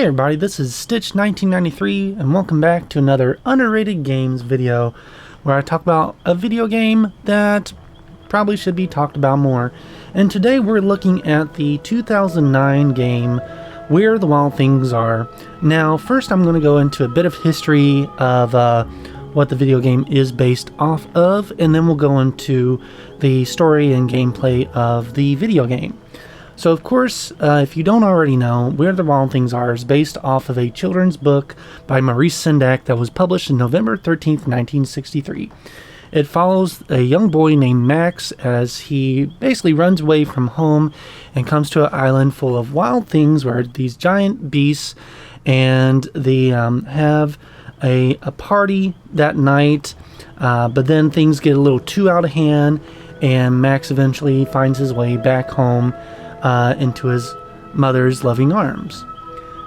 Hey everybody, this is Stitch1993 and welcome back to another underrated games video where I talk about a video game that probably should be talked about more. And today we're looking at the 2009 game Where the Wild Things Are. Now first I'm going to go into a bit of history of what the video game is based off of, and then we'll go into the story and gameplay of the video game. So of course, if you don't already know, Where the Wild Things Are is based off of a children's book by Maurice Sendak that was published on November 13th, 1963. It follows a young boy named Max as he basically runs away from home and comes to an island full of wild things where these giant beasts, and they have a party that night, but then things get a little too out of hand and Max eventually finds his way back home into his mother's loving arms.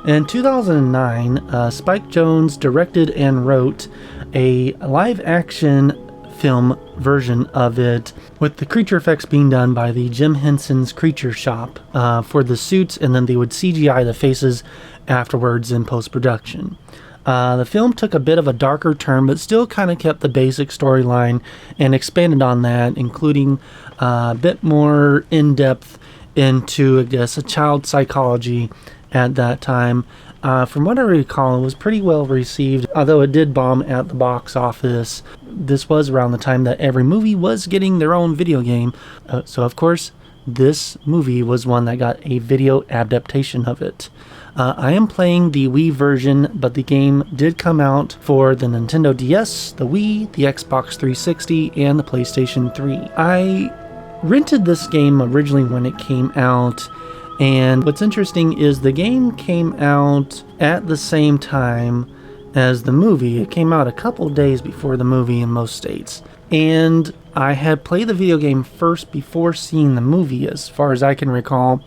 In 2009, Spike Jonze directed and wrote a live-action film version of it, with the creature effects being done by the Jim Henson's Creature Shop for the suits, and then they would CGI the faces afterwards in post-production. The film took a bit of a darker turn, but still kind of kept the basic storyline and expanded on that, including a bit more in-depth into, I guess, a child psychology at that time. From what I recall, it was pretty well received, although it did bomb at the box office. This was around the time that every movie was getting their own video game, so of course this movie was one that got a video adaptation of it. I am playing the Wii version, but the game did come out for the Nintendo DS, the Wii, the Xbox 360, and the PlayStation 3. I rented this game originally when it came out, and what's interesting is the game came out at the same time as the movie. It came out a couple days before the movie in most states, and I had played the video game first before seeing the movie, as far as I can recall.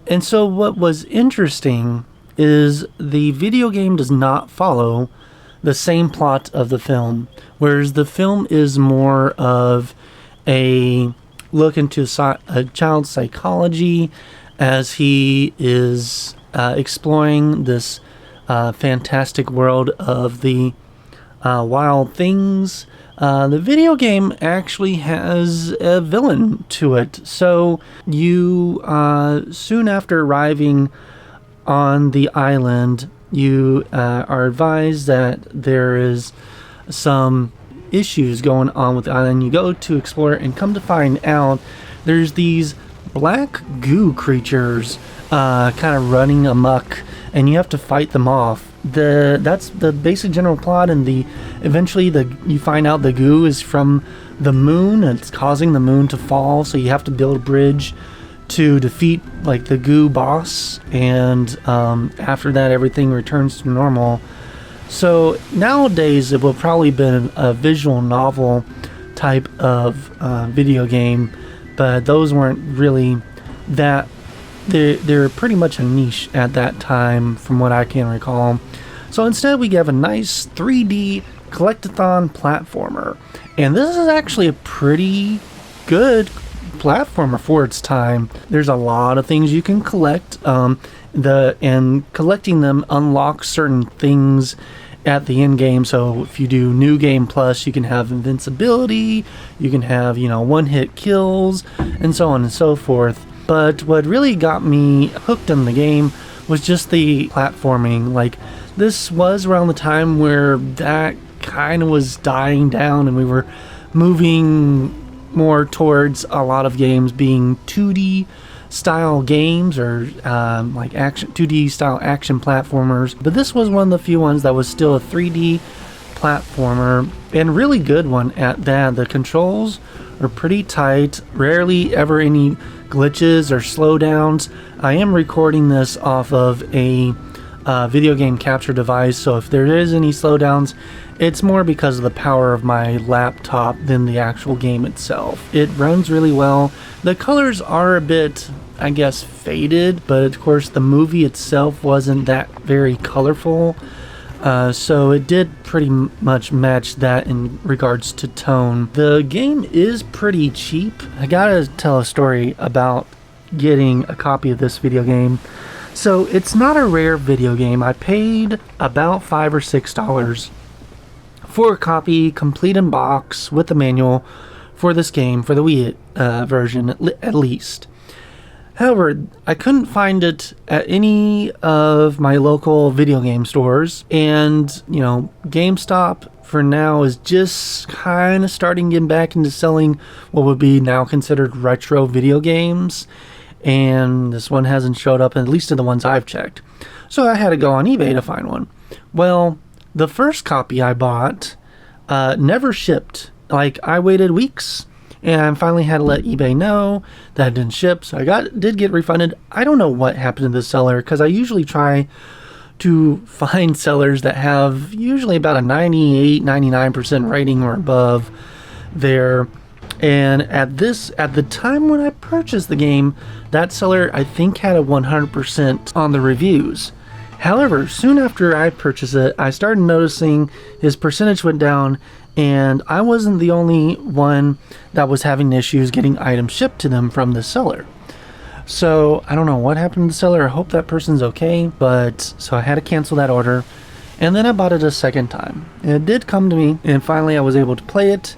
And so what was interesting is the video game does not follow the same plot of the film, whereas the film is more of a look into a child's psychology as he is exploring this fantastic world of the wild things. The video game actually has a villain to it. So you, soon after arriving on the island, you are advised that there is some issues going on with the island. You go to explore it and come to find out there's these black goo creatures kind of running amok, and you have to fight them off. That's the basic general plot, and eventually you find out the goo is from the moon, and it's causing the moon to fall, so you have to build a bridge to defeat like the goo boss, and after that everything returns to normal. So nowadays it will probably be a visual novel type of video game, but those weren't really that. They're pretty much a niche at that time from what I can recall. So instead we have a nice 3D collectathon platformer, and this is actually a pretty good platformer for its time. There's a lot of things you can collect, and collecting them unlocks certain things at the end game. So if you do New Game Plus, you can have invincibility, you can have, one-hit kills, and so on and so forth. But what really got me hooked on the game was just the platforming. Like, this was around the time where that kind of was dying down, and we were moving more towards a lot of games being 2D style games, or like 2D style action platformers. But this was one of the few ones that was still a 3D platformer, and really good one at that. The controls are pretty tight, rarely ever any glitches or slowdowns. I am recording this off of a video game capture device, so if there is any slowdowns, it's more because of the power of my laptop than the actual game itself. It runs really well. The colors are a bit, I guess, faded, but of course the movie itself wasn't that very colorful, so it did pretty much match that in regards to tone. The game is pretty cheap. I gotta tell a story about getting a copy of this video game. So it's not a rare video game. I paid about $5 or $6 for a copy, complete in box, with the manual for this game, for the Wii version at least. However, I couldn't find it at any of my local video game stores, and, GameStop for now is just kind of starting getting back into selling what would be now considered retro video games, and this one hasn't showed up, at least in the ones I've checked. So I had to go on eBay to find one. Well, the first copy I bought never shipped. Like, I waited weeks, and I finally had to let eBay know that it didn't ship, so I did get refunded. I don't know what happened to the seller, because I usually try to find sellers that have usually about a 98-99% rating or above there. And at the time when I purchased the game, that seller, I think, had a 100% on the reviews. However, soon after I purchased it, I started noticing his percentage went down, and I wasn't the only one that was having issues getting items shipped to them from the seller. So I don't know what happened to the seller. I hope that person's okay, but so I had to cancel that order, and then I bought it a second time. It did come to me, and finally I was able to play it.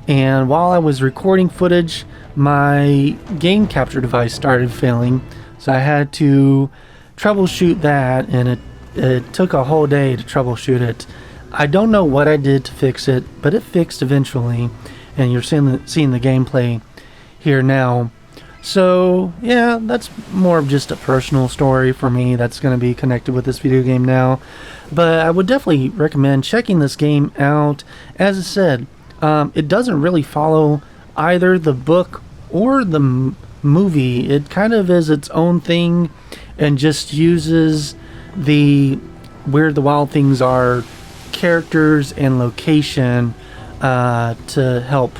And while I was recording footage, my game capture device started failing, so I had to troubleshoot that, and it took a whole day to troubleshoot it. I don't know what I did to fix it, but it fixed eventually, and you're seeing the gameplay here now. So yeah, that's more of just a personal story for me that's going to be connected with this video game now. But I would definitely recommend checking this game out. As I said, it doesn't really follow either the book or the movie. It kind of is its own thing and just uses the Where the Wild Things Are characters and location to help.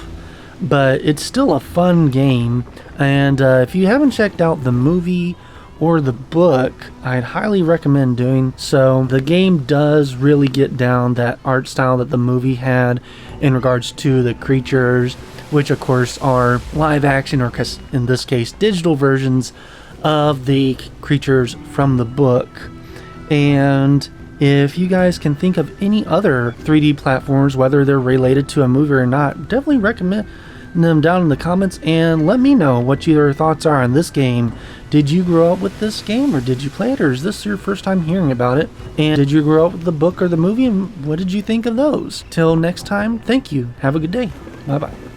But it's still a fun game, and if you haven't checked out the movie or the book, I'd highly recommend doing so. The game does really get down that art style that the movie had in regards to the creatures, which of course are live action, or in this case digital versions of the creatures from the book. And if you guys can think of any other 3D platforms, whether they're related to a movie or not, definitely recommend them down in the comments, and let me know what your thoughts are on this game. Did you grow up with this game, or did you play it, or is this your first time hearing about it? And did you grow up with the book or the movie, and what did you think of those? Till next time, thank you. Have a good day. Bye bye.